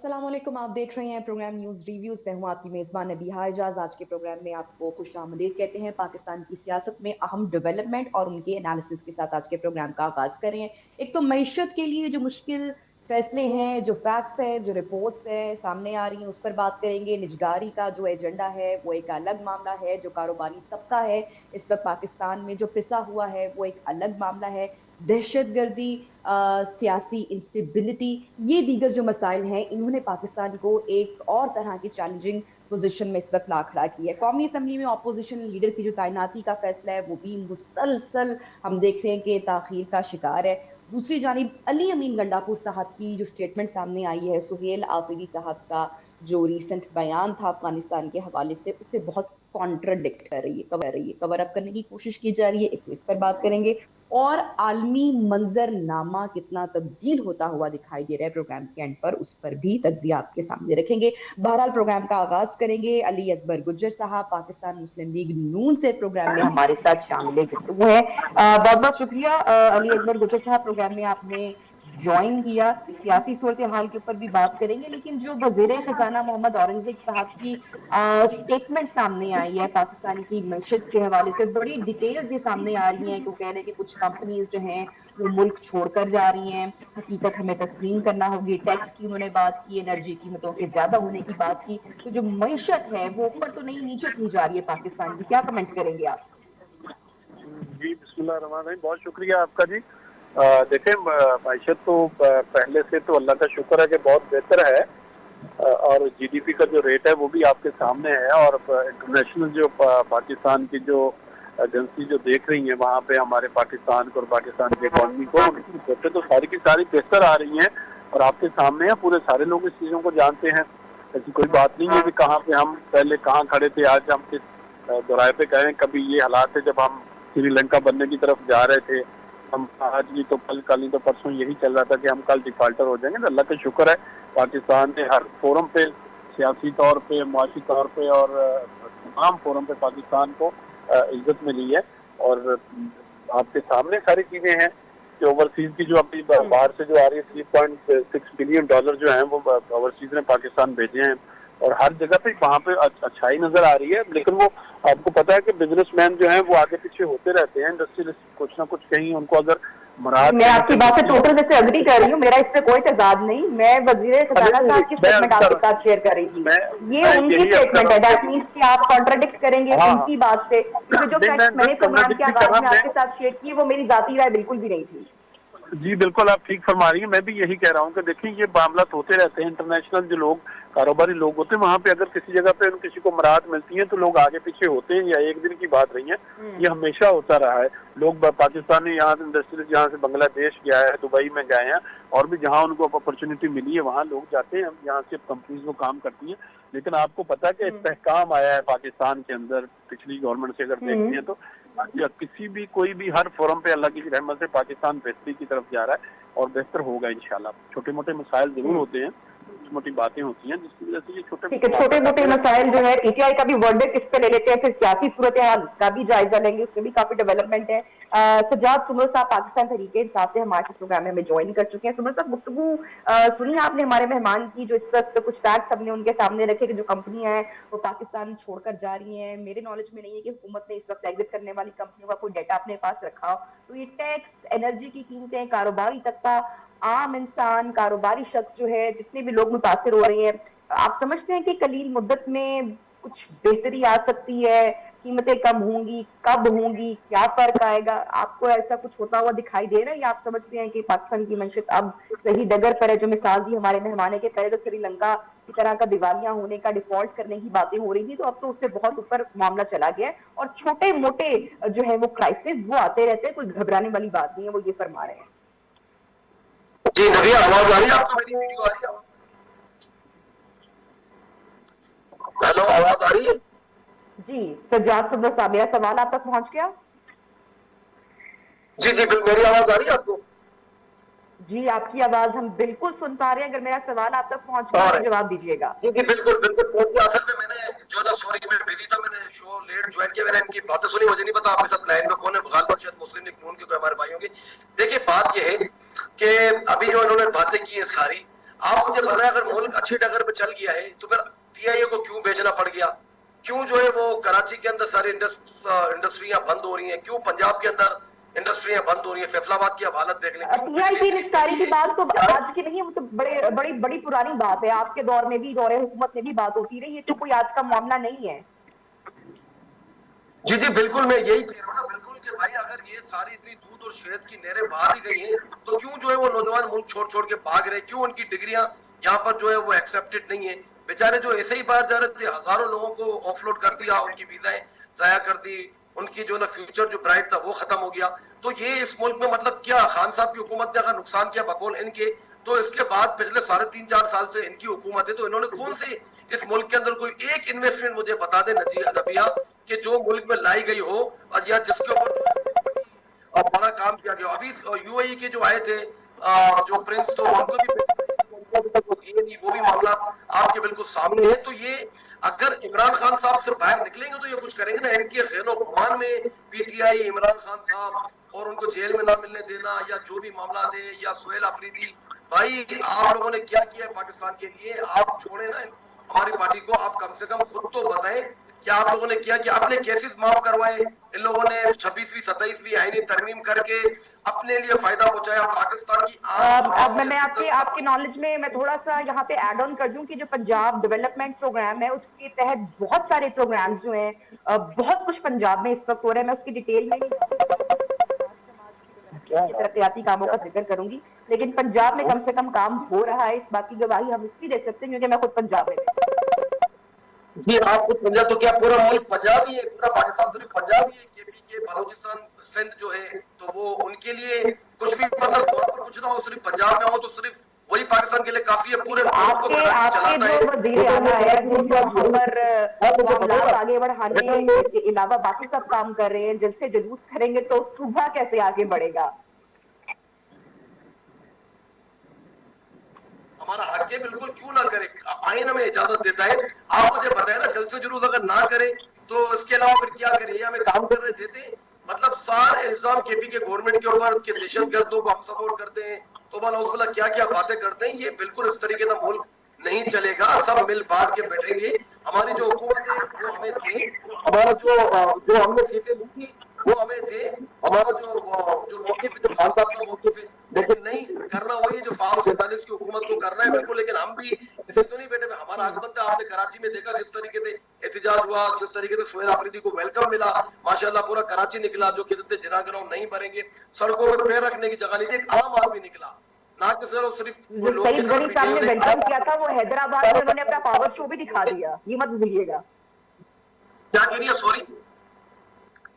अस्सलाम वालेकुम। आप देख रहे हैं प्रोग्राम न्यूज रिव्यूज। मैं हूं आपकी मेजबान नबीहा इजाज। आज के प्रोग्राम में आपको खुशामदीद कहते हैं। पाकिस्तान की सियासत में अहम डेवलपमेंट और उनके एनालिसिस के साथ आज के प्रोग्राम का आगाज करें। एक तो मईशत के लिए जो मुश्किल फैसले हैं, जो फैक्ट्स हैं, जो रिपोर्ट्स हैं सामने आ रही हैं, उस पर बात करेंगे। निजगारी का जो एजेंडा है वो एक अलग मामला है। जो कारोबारी तबका है इस वक्त पाकिस्तान में जो पिसा हुआ है वो एक अलग मामला है। दहशतगर्दी, सियासी इंस्टेबिलिटी, ये दीगर जो मसाइल हैं इन्होंने पाकिस्तान को एक और तरह की चैलेंजिंग पोजीशन में इस वक्त ला खड़ा किया है। कौमी असम्बली में ऑपोजिशन लीडर की जो तैनाती का फैसला है वो भी मुसलसल हम देख रहे हैं कि ताखीर का शिकार है। दूसरी जानिब अली अमीन गंडापुर साहब की जो स्टेटमेंट सामने आई है, सुहेल आफरीदी साहब का जो रिसेंट बयान था अफगानिस्तान के हवाले से, उसे बहुत कॉन्ट्रडिक्ट कर रही है, कवर अप करने की कोशिश की जा रही है। एक तो इस पर बात करेंगे। और आलमी मंजरनामा कितना तब्दील होता हुआ दिखाई दे रहा है प्रोग्राम के एंड पर, उस पर भी तज्जिया आपके सामने रखेंगे। बहरहाल प्रोग्राम का आगाज करेंगे। अली अकबर गुज्जर साहब पाकिस्तान मुस्लिम लीग नून से प्रोग्राम में हमारे साथ शामिल हुए हैं। बहुत बहुत शुक्रिया अली अकबर गुज्जर साहब, प्रोग्राम में आपने ज्वाइन किया। सियासी सूरत हाल के ऊपर भी बात करेंगे, लेकिन जो वजीर खजाना मोहम्मद औरंगजेब साहब की स्टेटमेंट सामने आई है पाकिस्तान की मैशत के हवाले से, बड़ी डिटेल्स ये सामने आ रही हैं। क्यों कह रहे हैं कि कुछ कंपनीज जो हैं वो मुल्क छोड़कर जा रही हैं, हकीकत हमें तस्लीम करना होगी। टैक्स की उन्होंने बात की, एनर्जी कीमतों के ज्यादा होने की बात की। तो जो मैशत है वो ऊपर तो नहीं नीचे की जा रही है पाकिस्तान की, क्या कमेंट करेंगे आप? जी बिस्मिल्लाह रहमान रहीम। बहुत शुक्रिया आपका जी। देखें, मैशत तो पहले से तो अल्लाह का शुक्र है कि बहुत बेहतर है। और जीडीपी का जो रेट है वो भी आपके सामने है। और इंटरनेशनल जो पाकिस्तान की जो एजेंसी जो देख रही है वहाँ पे हमारे पाकिस्तान को और पाकिस्तान की इकॉनमी को, उनकी रिपोर्टें तो सारी की सारी बेहतर आ रही हैं और आपके सामने है। पूरे सारे लोग इस चीज़ों को जानते हैं। ऐसी कोई बात नहीं है कि कहाँ पे हम पहले कहाँ खड़े थे, आज हम किस दोराहे पे गए। कभी ये हालात है जब हम श्रीलंका बनने की तरफ जा रहे थे, हम आज नहीं तो कल नहीं तो परसों यही चल रहा था कि हम कल डिफाल्टर हो जाएंगे। तो अल्लाह का शुक्र है पाकिस्तान ने हर फोरम पे, सियासी तौर पे, मुआशी तौर पे और तमाम फोरम पे पाकिस्तान को इज्जत मिली है। और आपके सामने सारी चीजें हैं कि ओवरसीज की जो अभी बाहर से जो आ रही है $3.6 बिलियन जो है वो ओवरसीज ने पाकिस्तान भेजे हैं। और हर जगह पे वहाँ पे अच्छाई नजर आ रही है। लेकिन वो आपको पता है कि बिजनेसमैन जो हैं वो आगे पीछे होते रहते हैं। इंडस्ट्रियलिस्ट कुछ ना कुछ कहीं उनको अगर मराद मैं आपकी बात से टोटल जैसे अग्री कर रही हूँ, मेरा इस पे कोई तजाद नहीं। मैं वजीर खजाना साहब की स्टेटमेंट आपके साथ शेयर कर रही थी। ये उनकी स्टेटमेंट है, दैट मीन्स कि आप कॉन्ट्राडिक्ट करेंगे उनकी बात से, क्योंकि जो फैक्ट्स मैंने प्रोग्राम के आगाज में आपके साथ शेयर किए वो मेरी जाती राय बिल्कुल भी नहीं थी। जी बिल्कुल, आप ठीक फरमा रही हैं। मैं भी यही कह रहा हूँ कि देखिए ये मामला होते रहते हैं। इंटरनेशनल जो लोग कारोबारी लोग होते हैं वहाँ पे अगर किसी जगह पे किसी को मराहत मिलती है तो लोग आगे पीछे होते हैं। या एक दिन की बात नहीं है, ये हमेशा होता रहा है। लोग पाकिस्तानी यहाँ से इंडस्ट्रियल यहाँ से बांग्लादेश गया है, दुबई में गए हैं, और भी जहाँ उनको अपॉर्चुनिटी मिली है वहाँ लोग जाते हैं। यहाँ से कंपनीज वो काम करती हैं। लेकिन आपको पता है कि इस्तेहकाम आया है पाकिस्तान के अंदर पिछली गवर्नमेंट से अगर देखते हैं तो किसी भी कोई भी हर फोरम पे अल्लाह की रहमत से पाकिस्तान बेहतरी की तरफ जा रहा है और बेहतर होगा इंशाल्लाह। छोटे मोटे मसाइल जरूर होते हैं, छोटी मोटी बातें होती हैं जिसकी वजह से ये छोटे मोटे मसाइल जो है, पीटीआई का भी वर्डिक्ट इस पे ले लेते हैं, फिर सियासी सूरत हाल उसका भी जायजा लेंगे, उसमें भी काफी डेवलपमेंट है। सज्जाद सुमर साहब पाकिस्तान तहरीके इंसाफ से हमारे प्रोग्राम में हमें ज्वाइन कर चुके हैं। सुमर साहब, गुफ्तगू सुनी आपने हमारे मेहमान की, जो इस वक्त कुछ फैक्ट्स हमने उनके सामने रखे कि जो कंपनियां हैं वो पाकिस्तान छोड़कर जा रही हैं। मेरे नॉलेज में नहीं है कि हुकूमत ने इस वक्त एग्जिट करने वाली कंपनियों का कोई डाटा अपने पास रखा हो। तो ये टैक्स, एनर्जी की कीमतें, कारोबारी तबका, आम इंसान, कारोबारी शख्स जो है, जितने भी लोग मुतासर हो रहे हैं, आप समझते हैं कि कलील मुद्दत में कुछ बेहतरी आ सकती है? कीमतें कम होंगी, कब होंगी, क्या फर्क आएगा? आपको ऐसा कुछ होता हुआ दिखाई दे रहा है या आप समझते हैं कि पाकिस्तान की मंशत अब सही डगर पर है? जो मिसाल दी हमारे मेहमान के, पहले तो श्रीलंका की तरह का दिवालिया होने का, डिफॉल्ट करने की बातें हो रही थी, तो अब तो उससे बहुत ऊपर मामला चला गया है और छोटे मोटे जो है वो क्राइसिस वो आते रहते हैं, कोई घबराने वाली बात नहीं है, वो ये फरमा रहे हैं। जी नबी, आवाज आ रही है आपको? मेरी वीडियो आ रही है? हेलो, आवाज आ रही है? जी सज्जाद सुमर साहब, मेरा सवाल आप तक पहुंच गया? जी जी बिल्कुल, मेरी आवाज आ रही है आपको? जी आपकी आवाज हम बिल्कुल सुन पा रहे हैं। अगर मेरा सवाल आप तक पहुंच गया तो जवाब दीजिएगा। जी जी बिल्कुल बिल्कुल पहुंच गया। असल में मैंने जो ना, सॉरी मैं बिजी था, मैंने शो लेट ज्वाइन किया। मैंने इनकी बातें सुनी, मुझे नहीं पता आपके साथ लाइन में कौन है, मुखालफत शायद मुस्लिम लीग नून के कोई हमारे भाई होंगे। देखिए बात यह है कि अभी जो इन्होंने बातें की है सारी, आप मुझे बताएं, अगर मुल्क अच्छी डगर पे चल गया है तो फिर पीआईए को क्यों भेजना पड़ गया? क्यों जो है वो कराची के अंदर सारी इंडस्ट्रियां बंद हो रही हैं? क्यों पंजाब के अंदर इंडस्ट्रियां बंद हो रही हैं? फैसलाबाद की आप हालत देख लें, क्यों पीआई बिजली की इतनी निस्तारी महंगी की है? बात तो आज की नहीं है, वो तो बड़ी बड़ी पुरानी बात है। आपके दौर में भी, दौरे हुकूमत में भी बात होती रही, ये तो कोई आज का मामला नहीं है। जी जी बिल्कुल, मैं यही कह रहा हूँ ना, बिल्कुल कि भाई अगर ये सारी इतनी दूध और शहद की नहरें बहा दी गई हैं तो क्यों जो है वो नौजवान मुल्क छोड़ छोड़ के भाग रहे? क्यों उनकी डिग्रियां यहाँ पर जो है वो एक्सेप्टेड नहीं है? बेचारे जो ऐसे ही बाहर जा रहे थे, हजारों लोगों को ऑफलोड कर दिया, उनकी वीजाएं जाया कर दी, उनकी जो ना फ्यूचर जो ब्राइट था वो खत्म हो गया। तो ये इस मुल्क में मतलब क्या खान साहब की हुकूमत ने अगर नुकसान किया बकौल इनके, तो इसके बाद पिछले 3.5-4 साल से इनकी हुकूमत है, तो इन्होंने कौन से इस मुल्क के अंदर कोई एक इन्वेस्टमेंट मुझे बता दे नबिया कि जो मुल्क में लाई गई हो और या जिसके ऊपर बड़ा काम किया गया। अभी यूएई के जो आए थे जो प्रिंस, तो उनको भी ये नहीं, वो भी मामला आपके बिल्कुल सामने है। तो ये अगर इमरान खान साहब से बाहर निकलेंगे तो ये कुछ करेंगे ना। इनके ग़ैनो गुमान में पीटीआई, इमरान खान साहब और उनको जेल में ना मिलने देना या जो भी मामला थे, या सोहेल अफरीदी, भाई आप लोगों ने क्या किया है पाकिस्तान के लिए? आप छोड़े ना हमारी पार्टी को, आप कम से कम खुद तो बताएं कि आप लोगों ने क्या किया? आपने केसेस माफ करवाए, इन लोगों ने 26वीं 27वीं आईनी तरमीम करके अपने लिए फायदा पहुंचाया। पाकिस्तान की आम अब आवाम मैं के आपके अंदर आपके नॉलेज में मैं थोड़ा सा यहाँ पे ऐड ऑन कर दूं कि जो पंजाब डेवलपमेंट प्रोग्राम है उसके तहत बहुत सारे प्रोग्राम जो हैं, बहुत कुछ पंजाब में इस वक्त हो रहा है। मैं उसकी डिटेल में नहीं के तरक्याती कामों का जिक्र करूंगी, लेकिन पंजाब में कम से कम काम हो रहा है, इस बात की गवाही हम इसकी दे सकते हैं क्योंकि मैं खुद पंजाब में जी, आप खुद पंजाब, तो क्या पूरा मुल्क पंजाब ही है? पूरा पाकिस्तान सिर्फ पंजाब ही है? केपी के बलूचिस्तान सिंध जो है तो वो उनके लिए कुछ भी मतलब वहां पर कुछ ना हो, सिर्फ पंजाब में हो तो सिर्फ वही पाकिस्तान के लिए काफी है। पूरे तो मुल्क को आपके कराची आपके चलाता जो है वजीर वो आला है वो तो वहां पर तो मामलात आगे बढ़ाने के अलावा बाकी सब काम कर रहे हैं। जलसे जुलूस करेंगे तो सूबा कैसे आगे बढ़ेगा? हमारा हक है, बिल्कुल क्यों ना करे, आइन हमें इजाजत देता है। आप मुझे बताए ना, जल्द से जुलूस अगर ना करे तो इसके अलावा फिर क्या करे? ये हमें काम करने देते? मतलब सारे इल्जाम केपी के गवर्नमेंट के ऊपर के दहशतगर्दों को हम सपोर्ट करते हैं, तो बोला क्या क्या बातें करते हैं। ये बिल्कुल इस तरीके का मुल्क नहीं चलेगा। सब मिल बांट के बैठेंगे। हमारी जो हुकूमत है वो हमें दे, हमारा जो हमने सीटें ली थी वो हमें दे, हमारा जो मौकिफ है, जो खान साहब का मौकिफ है, लेकिन नहीं करना वही है जो फार्म 47 की हुकूमत को करना है बिल्कुल। लेकिन हम भी इसे तो नहीं बैठे, हमारा हक बनता है। आपने कराची में देखा जिस तरीके से एहतजाज हुआ, जिस तरीके से सोहेल अफरीदी को वेलकम मिला, माशाल्लाह पूरा कराची निकला। जो कहते थे जिना ग्राउंड नहीं भरेंगे, सड़कों पर पैर रखने की जगह नहीं थी, एक आम आदमी निकला, ना कि सिर्फ जो लोग की सईद तरफ गनी पीटे साहब ने हुए। वेलकम किया था वो हैदराबाद में उन्होंने अपना पावर शो भी दिखा दिया, ये मत भूलिएगा। क्या कह रही है? सॉरी,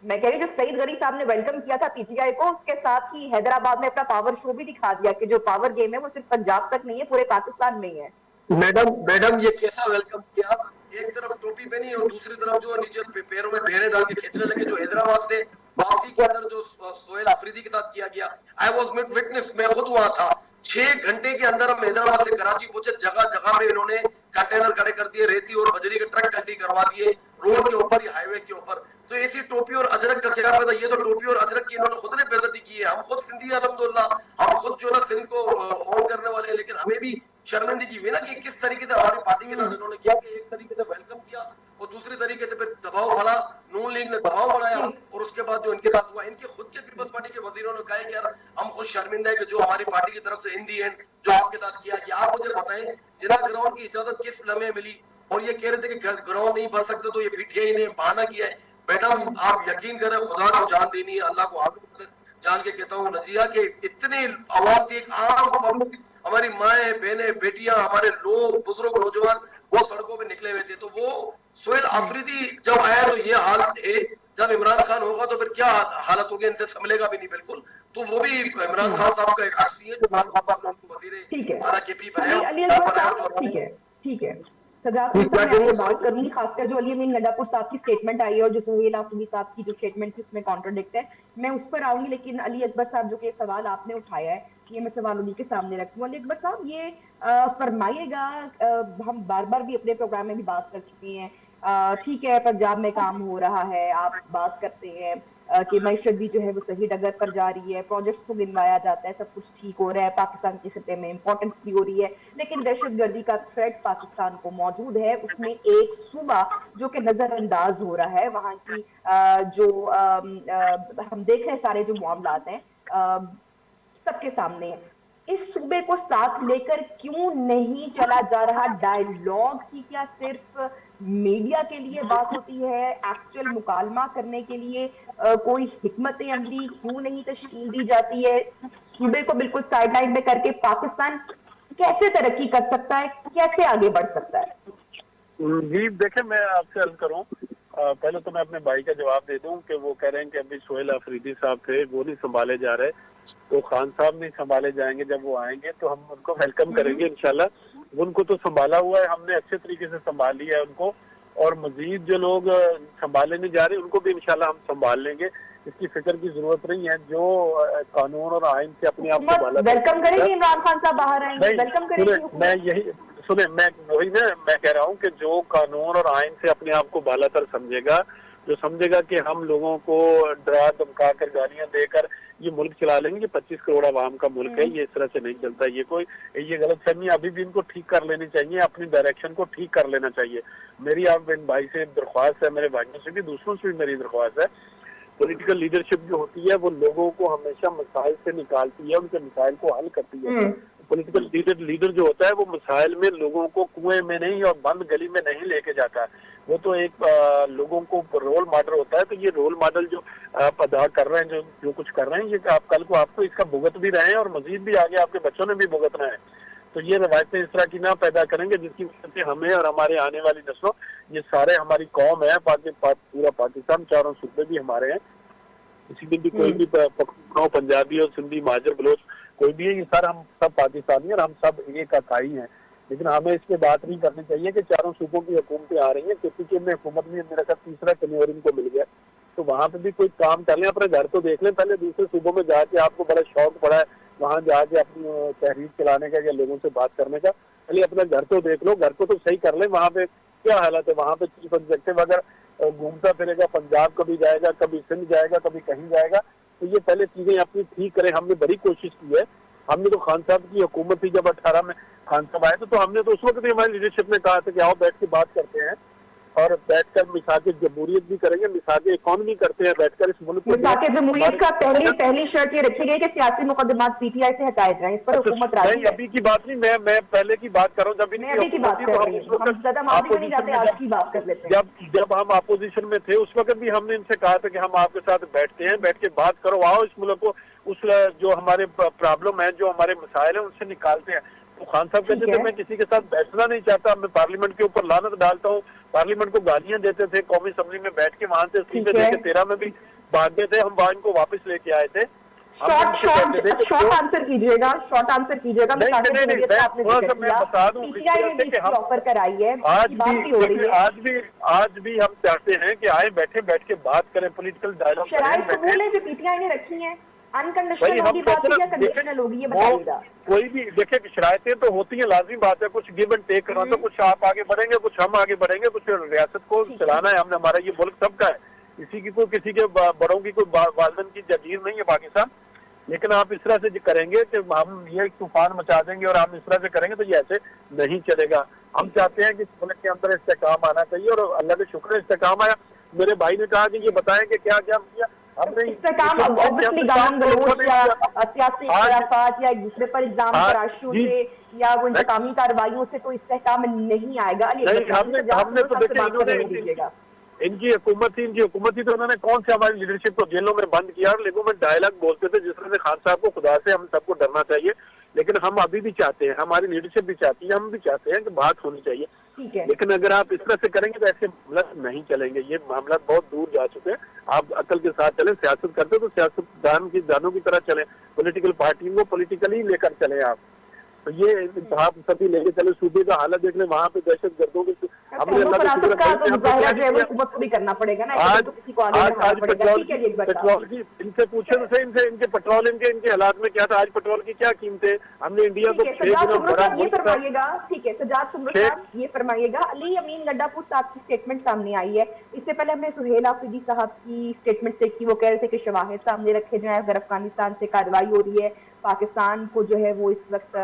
मैं कह रही जो सईद गनी साहब ने वेलकम किया था पीटीआई को, उसके साथ ही हैदराबाद में अपना पावर शो भी दिखा दिया कि जो पावर गेम है वो सिर्फ पंजाब तक नहीं है, पूरे पाकिस्तान में ही है। मैडम ये कैसा वेलकम किया? एक तरफ टोपी पहनी और दूसरी तरफ जो नीचे पैरों में बेड़े डाल के खींचने लगे। जो हैदराबाद से वापसी के अंदर जो सोहेल अफरीदी के साथ किया गया, आई वॉज विटनेस, मैं खुद वहां था। 6 घंटे के अंदर हम हैदराबाद से कराची पहुंचे, जगह जगह पे इन्होंने कंटेनर खड़े कर दिए, रेती और बजरी के ट्रक खड़ी करवा दिए रोड के ऊपर या हाईवे के ऊपर। तो ऐसी टोपी और अजरक का क्या पता? ये तो टोपी और अजरक की इन्होंने खुद ने बेइज्जती की है। हम खुद सिंधी अल्हम्दुलिल्लाह, हम खुद जो ना सिंध को ऑन करने वाले हैं, लेकिन हमें भी शर्मिंदगी हुई ना कि किस तरीके से हमारी पार्टी के साथ इन्होंने किया कि एक तरीके से वेलकम किया और दूसरी तरीके से फिर दबाव बढ़ा, नून लीग ने दबाव बढ़ाया और उसके बाद जो इनके साथ हुआ, इनके खुद के पीपल्स पार्टी के वजीरों ने कहा कि यार हम खुद शर्मिंदा है कि जो हमारी पार्टी की तरफ से इन दी एंड जो आपके साथ किया गया। आप मुझे बताएं जिना ग्राउंड की इजाजत किस लम्हे मिली? और ये कह रहे थे कि ग्राउंड नहीं भर सकते, तो ये पीटीआई ने बहाना किया है। मैडम आप यकीन करें, खुदा को जान देनी है, अल्लाह को आगे जान के कहता हूँ नजिया कि इतनी आवाम थी, एक आम पब्लिक, हमारी माए बहने बेटियां, हमारे लोग बुजुर्ग नौजवान वो सड़कों पे निकले हुए थे। तो वो सोहेल अफरीदी जब आया तो ये हालत है, जब इमरान खान होगा तो फिर क्या हालत होगी? इनसे संभलेगा भी नहीं बिल्कुल। तो वो भी इमरान खान साहब का एक अक्सी है जो इमरान खान साहब ने उनको ठीक है वजीर केपी अली बनाया, अली अकबर बनाया साहब, ठीक है ठीक है। सजाद जी, खान क्या साहब मैं कह रही आपसे है? बात करूंगी, खासकर जो अली अमीन गंडापुर साहब की स्टेटमेंट आई है और जो सुहेल आफरीदी साहब की जो स्टेटमेंट थी उसमें कॉन्ट्रोडिक्ट है, मैं उस पर आऊंगी। लेकिन अली अकबर साहब जो कि सवाल आपने उठाया है, ये मैं सवाल उन्हीं के सामने रखती हूँ। अली अकबर साहब ये फरमाइएगा, हम बार बार भी अपने प्रोग्राम में भी बात कर चुके हैं, ठीक है पंजाब में काम हो रहा है, आप बात करते हैं, कि मईशत भी जो है वो सही डगर पर जा रही है, प्रोजेक्ट्स को गिनवाया जाता है, सब कुछ ठीक हो रहा है, पाकिस्तान के खिते में इंपॉर्टेंस भी हो रही है, लेकिन दहशतगर्दी का थ्रेट पाकिस्तान को मौजूद है। उसमें एक सूबा जो कि नजरअंदाज हो रहा है, वहां की हम देख रहे हैं सारे जो मामलात हैं सबके सामने है। इस सूबे को साथ लेकर क्यों नहीं चला जा रहा डायलॉग की? क्या सिर्फ मीडिया के लिए बात होती है? एक्चुअल मुकालमा करने के लिए कोई हिकमत अमली क्यों नहीं तश्कील दी जाती है? सूबे को बिल्कुल साइडलाइन में करके पाकिस्तान कैसे तरक्की कर सकता है, कैसे आगे बढ़ सकता है? जी देखिए, मैं आपसे अर्ज करूं, पहले तो मैं अपने भाई का जवाब दे दूं कि वो कह रहे हैं कि अभी सोहेल अफरीदी साहब थे, वो नहीं संभाले जा रहे, तो खान साहब नहीं संभाले जाएंगे। जब वो आएंगे तो हम उनको वेलकम करेंगे इंशाल्लाह। उनको तो संभाला हुआ है, हमने अच्छे तरीके से संभाल लिया है उनको, और मजीद जो लोग संभाले नहीं जा रहे उनको भी इंशाल्लाह हम संभाल लेंगे। इसकी फिक्र की जरूरत नहीं है। जो कानून और आइन से अपने आप संभाला, वेलकम करेंगे इमरान खान साहब बाहर आएंगे, वेलकम करेंगे। मैं यही सुने, मैं वही ना मैं कह रहा हूँ कि जो कानून और आइन से अपने आप को बालातर समझेगा, जो समझेगा कि हम लोगों को डरा धमका कर गालियां देकर ये मुल्क चला लेंगे, ये 25 करोड़ आवाम का मुल्क है, ये इस तरह से नहीं चलता। ये गलतफहमी अभी भी इनको ठीक कर लेनी चाहिए, अपनी डायरेक्शन को ठीक कर लेना चाहिए। मेरी आप इन भाई से दरख्वास्त है, मेरे भाइयों से भी, दूसरों से भी मेरी दरख्वास्त है, पॉलिटिकल लीडरशिप जो होती है वो लोगों को हमेशा मसाइल से निकालती है, उनके मसाइल को हल करती है। पॉलिटिकल लीडर जो होता है वो मसाइल में लोगों को कुएं में नहीं और बंद गली में नहीं लेके जाता, वो तो एक लोगों को रोल मॉडल होता है। तो ये रोल मॉडल जो आप अदा कर रहे हैं, जो कुछ कर रहे हैं, ये आप कल को आपको इसका भुगत भी रहे हैं और मजीद भी आगे आपके बच्चों ने भी भुगतना है। तो ये रवायतें इस तरह की ना पैदा करेंगे जिसकी वजह से हमें और हमारे आने वाली नस्लों, ये सारे हमारी कौम है, पूरा पाकिस्तान, चारों सूबे भी हमारे हैं, किसी दिन भी कोई भी पंजाबी और सिंधी, महाजर, बलोच कोई भी है, ये सर हम सब पाकिस्तानी और हम सब एक इकाई हैं। लेकिन हमें इस पे बात नहीं करनी चाहिए कि चारों सूबों की हुकूमतें आ रही हैं, किसी के में हुकूमत में मेरा ख्याल तीसरा टेन्योर इनको मिल गया, तो वहाँ पे भी कोई काम कर लें, अपने घर तो देख लें पहले। दूसरे सूबों में जाके आपको बड़ा शौक पड़ा है वहाँ जाके अपनी तहरीर चलाने का या लोगों से बात करने का, पहले अपना घर तो देख लो, घर को तो सही कर लें। वहाँ पे क्या हालत है, वहाँ पे चीफ एग्जीक्यूटिव अगर घूमता फिरेगा, पंजाब कभी जाएगा, कभी सिंध जाएगा, कभी कहीं जाएगा, तो ये पहले चीजें अपनी ठीक करें। हमने बड़ी कोशिश की है, हमने तो खान साहब की हुकूमत थी जब 18 में खान साहब आए तो हमने तो उस वक्त भी हमारी लीडरशिप ने कहा था कि आओ बैठ के बात करते हैं और बैठकर मिसाके जमहूरियत भी करेंगे, मिसाके इकोनॉमी करते हैं बैठकर इस मुल्क को। मिसाके जमहूरियत का पहली शर्त ये रखी गई कि सियासी मुकदमात पीटीआई से हटाए जाएं, इस पर हुकूमत राजी है। अभी की बात नहीं, मैं पहले की बात कर रहा हूँ, मैं अभी की बात कर रही हूँ, हम ज्यादा मामले में नहीं जाते, आज की बात कर लेते हैं। जब हम अपोजिशन में थे उस वक्त भी हमने इनसे कहा था कि हम आपके साथ बैठते हैं, बैठ के बात करो, आओ इस मुल्क को उस जो हमारे प्रॉब्लम है, जो हमारे मसाइल है, उनसे निकालते हैं। तो खान साहब कहते थे मैं किसी के साथ बैठना नहीं चाहता, मैं पार्लियामेंट के ऊपर लानत डालता हूँ, पार्लियामेंट को गालियां देते थे, कौमी असेंबली में बैठ के वहां से इस्तीफे देके 13 में भी भागते थे, हम वहां इनको वापस लेके आए थे। शॉर्ट आंसर कीजिएगा, शॉर्ट आंसर कीजिएगा। मैं बता दूं, ऑफर कराई है, आज भी हम चाहते हैं कि आए बैठ के बात करें, पॉलिटिकल डायलॉग शराइत कबूल है जो पीटीआई ने रखी है, अनकंडीशनल होगी बात या कंडीशनल होगी, ये बताइएगा। कोई भी देखिए, शरायतें तो होती है, लाजमी बात है, कुछ गिव एंड टेक करना, तो कुछ आप आगे बढ़ेंगे, कुछ हम आगे बढ़ेंगे, कुछ रियासत को चलाना है हमने, हमारा ये मुल्क सबका है, किसी के बड़ों की कोई वालदन की जागीर नहीं है पाकिस्तान। लेकिन आप इस तरह से करेंगे कि हम ये तूफान मचा देंगे और हम इस तरह से करेंगे तो ये ऐसे नहीं चलेगा। हम चाहते हैं कि मुल्क के अंदर इस्तेकाम आना चाहिए और अल्लाह का शुक्र है इस्तेकाम आया। मेरे भाई ने कहा कि ये बताएं कि क्या क्या किया हमने। इस्तेकाम ऑब्वियसली गालियां गलौज या सियासी इख्तिलाफात या एक दूसरे पर इल्जाम तराशियों से या वो इंतकामी कार्रवाइयों से तो इस्तेकाम नहीं आएगा। हमने तो इनकी हुकूमत थी तो उन्होंने कौन से हमारी लीडरशिप को जेलों में बंद किया और लोगों में डायलॉग बोलते थे जिस तरह से खान साहब को खुदा से हम सबको डरना चाहिए। लेकिन हम अभी भी चाहते हैं, हमारी लीडरशिप भी चाहती है, हम भी चाहते हैं कि बात होनी चाहिए। लेकिन अगर आप इस तरह से करेंगे तो ऐसे मामला नहीं चलेंगे, ये मामला बहुत दूर जा चुके हैं। आप अकल के साथ चलें, सियासत करते तो सियासतदान की दानों की तरह चलें, पॉलिटिकल पार्टियों को पॉलिटिकली लेकर चलें आप। तो ये आप सभी लेके चले सूबे का हालत देख ले, वहाँ पे दहशत गर्दों के हमने फरासत का तो मुजाहिरा जो है वो हुकूमत को भी करना पड़ेगा ना, आज तो किसी को आगे बढ़ाना पड़ेगा। ठीक है, एक बात पेट्रोल की इनसे पूछे तो सही, इनसे इनके पेट्रोल इनके हालात में क्या था, आज पेट्रोल की क्या कीमतें, हमने इंडिया को 6 दिनों बड़ा ये फरमाइएगा। ठीक है सजाद सुमरो साहब, ये फरमाइएगा, अली अमीन गंडापुर साहब की स्टेटमेंट सामने आई है। इससे पहले हमने सुहेल आफरीदी साहब की स्टेटमेंट देखी, वो कह रहे थे कि शवाहिद सामने रखे जाए, अगर अफगानिस्तान से कार्रवाई हो रही है, पाकिस्तान को जो है वो इस वक्त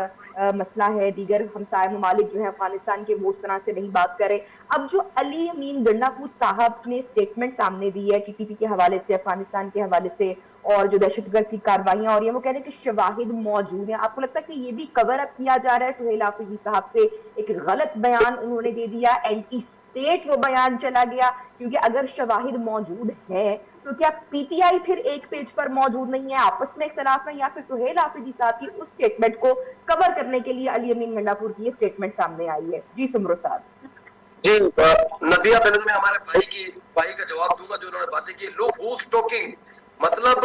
मसला है, दीगर हमसाय ममालिक जो है अफगानिस्तान के वो उस तरह से नहीं बात करें। अब जो अली अमीन गंडापुर साहब ने स्टेटमेंट सामने दी है टीटीपी के हवाले से, अफगानिस्तान के हवाले से, और जो दहशतगर्द की कार्रवाइयां हो रही है, वो कह रहे हैं कि शवाहिद मौजूद है। आपको लगता है कि ये भी कवर अप किया जा रहा है? सुहेल आफरीदी साहब से एक गलत बयान उन्होंने दे दिया, एंटी स्टेट वो बयान चला गया, क्योंकि अगर शवाहिद मौजूद है तो क्या पीटीआई फिर एक पेज पर मौजूद नहीं है, आपस में इख्तलाफ है, या फिर सुहेल आफरीदी साहब की उस स्टेटमेंट को कवर करने के लिए अली अमीन गंडापुर की ये स्टेटमेंट सामने आई है? जी सुमरो साहब। जी नदिया, पहले तो मैं हमारे भाई का जवाब दूंगा जो उन्होंने बातें की। लुक हु इज टॉकिंग, मतलब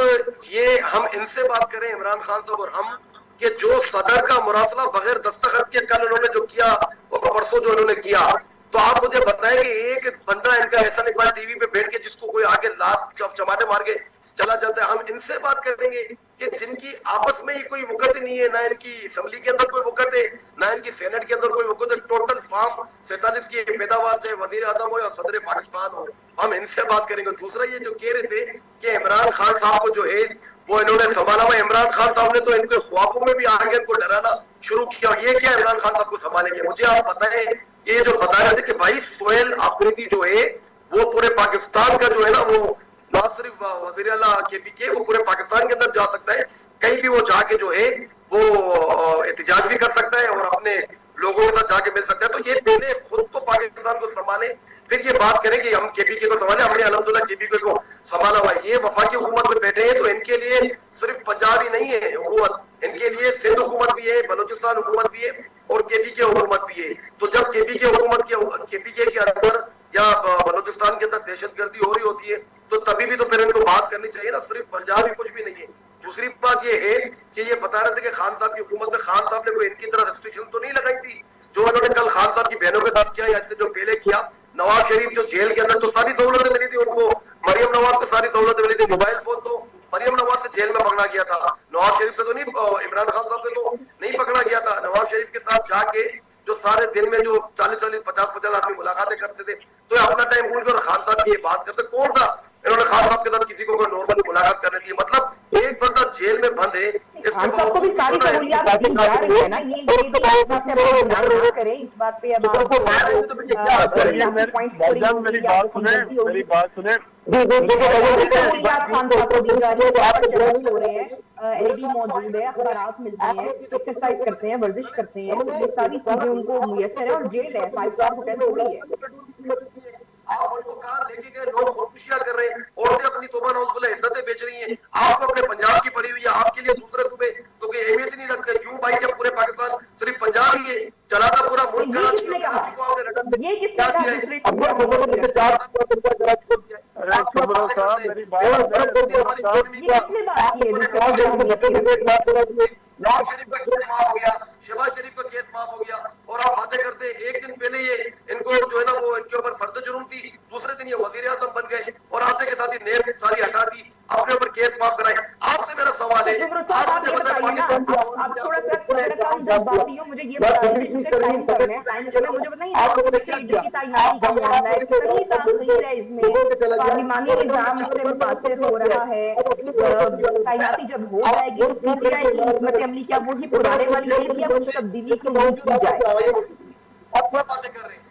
ये हम इनसे बात करें, इमरान खान साहब और हम, कि जो सदर का मुरासला बगैर दस्तखत के कल उन्होंने जो किया और परसों जो उन्होंने किया, तो आप मुझे बताएं कि एक बंदा इनका ऐसा नहीं बात टीवी पे बैठ के जिसको कोई आगे लात चमाटे मार के चला जाता है। हम इनसे बात करेंगे कि जिनकी आपस में ही कोई वक़्त नहीं है, ना इनकी असेंबली के अंदर कोई वक़्त है, ना इनकी सेनेट के अंदर कोई वक़्त है। टोटल फार्म 47 की पैदावार चाहे वजीर आजम हो या सदर पाकिस्तान हो, हम इनसे बात करेंगे। दूसरा ये जो कह रहे थे कि इमरान खान साहब को जो है वो इन्होंने संभाला हुआ, इमरान खान साहब ने तो इनके ख्वाबों में भी आगे इनको डराना शुरू किया। ये क्या इमरान खान साहब को संभालेंगे? मुझे आप बताएं, ये जो बता रहे थे कि भाई सुहेल आफरीदी जो है वो पूरे पाकिस्तान का जो है ना, वो ना सिर्फ वजीर आला केपीके, वो पूरे पाकिस्तान के अंदर जा सकता है, कहीं भी वो जाके जो है वो एहतजाज भी कर सकता है और अपने लोगों के साथ जाके मिल सकता है। तो ये पहले खुद को पाकिस्तान को संभाले, फिर ये बात करें कि हम केपीके को संभाले। हमने अल्हम्दुलिल्लाह केपीके को संभाला हुआ है। ये वफाकी हुकूमत में बैठे हैं तो इनके लिए सिर्फ पंजाब ही नहीं है हुकूमत, इनके लिए सिंध हुकूमत भी है, बलूचिस्तान हुकूमत भी है और केपीके हुकूमत भी है। तो जब केपीके हुकूमत केपीके के अंदर या बलूचिस्तान के अंदर दहशतगर्दी हो रही होती है तो तभी भी तो फिर इनको बात करनी चाहिए ना, सिर्फ पंजाब ही कुछ भी नहीं है। दूसरी बात ये है कि ये बता रहे थे कि खान साहब की हुकूमत में खान साहब ने कोई इनकी तरह रेस्ट्रिक्शन तो नहीं लगाई थी जो उन्होंने कल खान साहब की बहनों के साथ किया या इससे जो पहले किया। नवाज शरीफ जो जेल के अंदर, तो सारी सहूलतें मिली थी उनको, मरियम नवाज को सारी सहूलतें मिली थी। मोबाइल फोन तो मरियम नवाज से जेल में पकड़ा गया था, नवाज शरीफ से तो नहीं, इमरान खान साहब से तो नहीं पकड़ा गया था। नवाज शरीफ के साथ जाके जो सारे दिन में जो 40-40, 50-50 आदमी मुलाकातें करते थे, तो अपना टाइम भूल कर खान साहब की ये बात करते। कौन सा इन्होंने खान साहब के साथ किसी को कोई नॉर्मल मुलाकात करने दी? मतलब एक बंदा जेल में बंद है, खान साहब को भी सारी सहूलियात दी जा रही है ना, ये भी आप बात पे करें, इस बात पे अब मेरी बात सुने, सहूलियात खान साहब को दी जा रही है, चेकअप्स हो रहे हैं, एलईडी मौजूद है, अखबारात मिलते हैं, एक्सरसाइज करते हैं, वर्जिश करते हैं, ये सारी चीजें उनको मुयस्सर है, और जेल है, 5 स्टार होटल थोड़ी है। आप उनको कहा लेके गए, लोग खुदकुशियां कर रहे हैं, औरतें अपनी तौबा नौज़ुबिल्लाह इज्जतें बेच रही हैं, आपको अपने पंजाब की पड़ी हुई है, आपके लिए दूसरे सूबे तो कोई अहमियत नहीं रखते। क्यों भाई, जब पूरे पाकिस्तान सिर्फ पंजाब ही है, चलाता पूरा मुल्क कराची को आपने रकम ये किसने कहा दूसरे सूबे? नवाज शरीफ का केस माफ हो गया, शहबाज शरीफ का केस माफ हो गया, और आप बातें करते एक दिन पहले ये इनको जो है ना वो इनके ऊपर फर्द जुर्म थी, दूसरे दिन ये वजीर आजम बन गए और आते के साथ ही नेम सारी हटा दी, अपने ऊपर केस माफ कराए। आपसे मेरा सवाल है, आप मुझे बताइए, आप थोड़ा सा जब बात हो मुझे ये बताइए, टाइम कम है, टाइम कम है, मुझे बताइए आप लीडर की तैनाती का मामला है, सही तासीर है इसमें, पार्लिमानी निजाम इससे मुतासिर हो रहा है, तैनाती जब हो जाएगी तो पीटीआई की हिकमत अमली क्या वही पुराने वाली रहेगी या कुछ तब्दीली की उम्मीद की जाए? आप बातें कर रहे हैं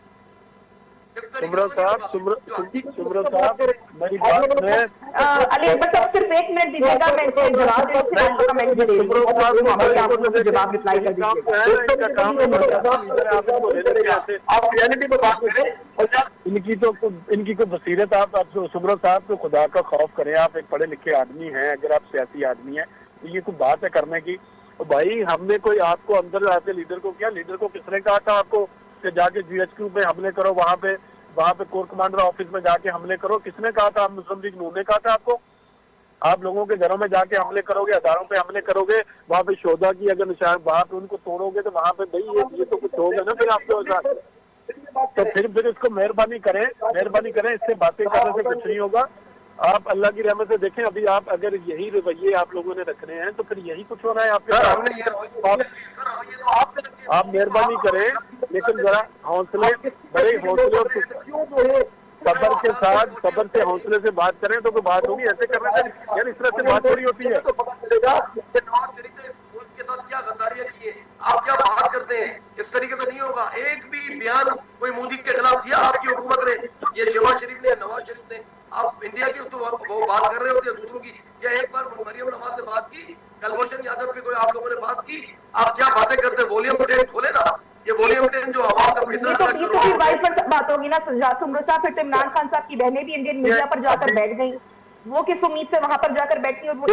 सुब्रत साहब मेरी बात सुने। अली बस आप सिर्फ 1 मिनट दीजिएगा, मैं इसके जवाब दे फिर आपका कमेंट भी दे दूंगा, जवाब रिप्लाई कर दीजिएगा। आप रियलिटी पे बात करें, इनकी कोई बसीरत, आप सुब्रत साहब तो खुदा का खौफ करें, आप एक पढ़े लिखे आदमी हैं, अगर आप सियासी आदमी हैं तो ये कोई बात है करने की? तो भाई हमने कोई आपको अंदर आते लीडर को किया, लीडर को किसने कहा था आपको कि जाके GHQ पे हमले करो, वहां पे कोर कमांडर ऑफिस में जाके हमले करो? किसने कहा था? मुस्लिम लीग नून ने कहा था आपको? आप लोगों के घरों में जाके हमले करोगे, अदारों पे हमले करोगे, वहाँ पे शोधा की अगर निशान वहाँ पे उनको तोड़ोगे तो वहाँ पे भाई ये तो कुछ होगा ना फिर आपके साथ। तो फिर इसको मेहरबानी करें, इससे बातें करने से कुछ नहीं होगा। आप अल्लाह की रहमत से देखें, अभी आप अगर यही रवैये आप लोगों ने रखने हैं तो फिर यही कुछ होना है आपके साथ। आप मेहरबानी करें, लेकिन जरा हौसले, बड़े हौसले और सबर के साथ, सबर से हौसले से बात करें तो बात होगी। ऐसे करने से यार इस तरह से बात थोड़ी होती है। तो पता चलेगा कि नवाज शरीफ ने इस मुल्क के साथ क्या गद्दारियां की है, आप क्या बात करते हैं, इस तरीके से नहीं होगा। एक भी बयान कोई मोदी के खिलाफ दिया आपकी हुकूमत ने, ये शहबाज शरीफ ने, नवाज शरीफ ने? आप इंडिया की तो वो बात कर रहे होते हैं दूसरों की। या एक बार मरियम नवाज ने बात की, कलभूषण यादव पे कोई आप लोगों ने बात की? आप क्या बातें करते हैं? वॉल्यूम 10 खोले ना, ये वॉल्यूम 10 जो आवाम का पैसा ये तो फिर वाइस वर्सा बात होगी ना सज्जाद सुमरो साहब। फिर तो इमरान खान साहब की बहनें भी इंडियन मीडिया पर जाकर बैठ गई, वो किस उम्मीद से वहां पर जाकर बैठी और वो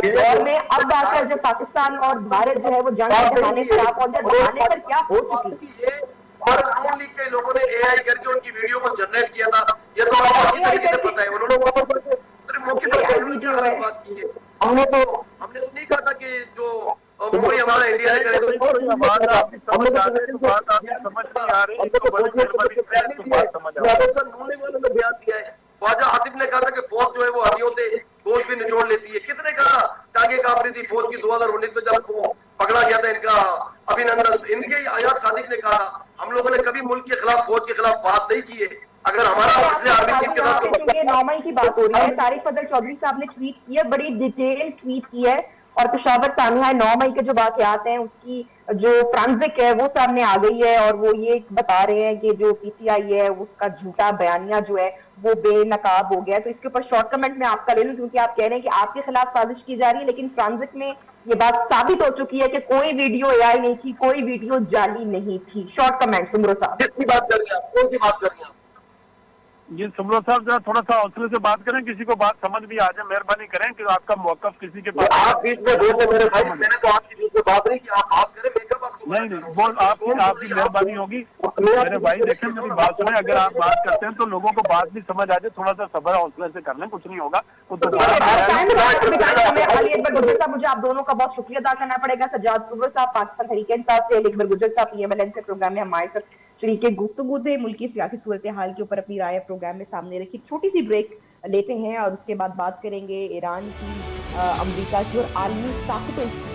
दौर में अब आकर जब पाकिस्तान और भारत जो है वो जंग के बहाने पर आप पहुंचे, बहाने पर क्या हो चुकी है। और नून लीग के लोगों ने एआई करके उनकी वीडियो को जनरेट किया था, ये तो आपको अच्छी तरीके से पता है। उन्होंने वहां पर सिर्फ मौके पर बात की है। हमने तो नहीं कहा था कि जो मुंबई हमारा इंडिया है करे तो बात आपकी समझ आ रही है, बात आपकी समझ नहीं आ रही तो बड़ी मेहरबानी करें, तो बात समझ आ रही है। नून लीग वालों ने बयान दिया है, ख्वाजा आतिफ ने कहा था कि फौज जो है वो हड्डियों से गोश्त भी निचोड़ लेती है। किसने कहा? टांगे कांप रही थी फौज की 2019 में जब वो पकड़ा गया था इनका अभिनंदन। इनके अयाज सादिक ने कहा हम लोगों ने कभी मुल्क के खिलाफ, फौज के खिलाफ बात नहीं की है। अगर हमारा पिछले आर्मी चीफ के साथ क्योंकि 9 मई की बात हो रही है, तारिक फजल चौधरी साहब ने ट्वीट की है, बड़ी डिटेल ट्वीट की है और पेशावर सामने 9 मई के जो वाकयात हैं उसकी जो फ्रांसिक है वो सामने आ गई है और वो ये बता रहे हैं कि जो पीटीआई है उसका झूठा बयानिया जो है वो बेनकाब हो गया। तो इसके ऊपर शॉर्ट कमेंट में आपका ले लूं, क्योंकि आप कह रहे हैं कि आपके खिलाफ साजिश की जा रही है, लेकिन फ्रांसिक में ये बात साबित हो चुकी है कि कोई वीडियो एआई नहीं थी, कोई वीडियो जाली नहीं थी। शॉर्ट कमेंट सुमरो साहब। किसकी बात कर रही हैं आप? कौन सी बात कर रही हैं आप? ये सुमरो साहब जरा थोड़ा सा हौसले से बात करें, किसी को बात समझ भी आ जाए, मेहरबानी करें कि आपका मौकफ किसी के पास। आप बीच में बोलते मेरे भाई, मैंने तो आपकी बीच में बात नहीं की, आप बात करें। मेकअप आपको नहीं बोल, आपकी मेहरबानी होगी मेरे भाई। देखें मेरी बात सुने, अगर आप बात करते हैं तो लोगों को बात भी समझ आ जाए, थोड़ा सा सब्र हौसले से कर लें, कुछ नहीं होगा। मुझे आप दोनों का बहुत शुक्रिया अदा करना पड़ेगा। सज्जाद सुमरो साहब पाकिस्तान तहरीक इंसाफ से, अकबर गुज्जर साहब पीएमएलएन से प्रोग्राम में हमारे साथ शरीके गुफ्तगू थे, मुल्क की सियासी सूरत हाल के ऊपर अपनी राय प्रोग्राम में सामने रखी। छोटी सी ब्रेक लेते हैं और उसके बाद बात करेंगे ईरान की, अमेरिका की और आलमी ताकतों की।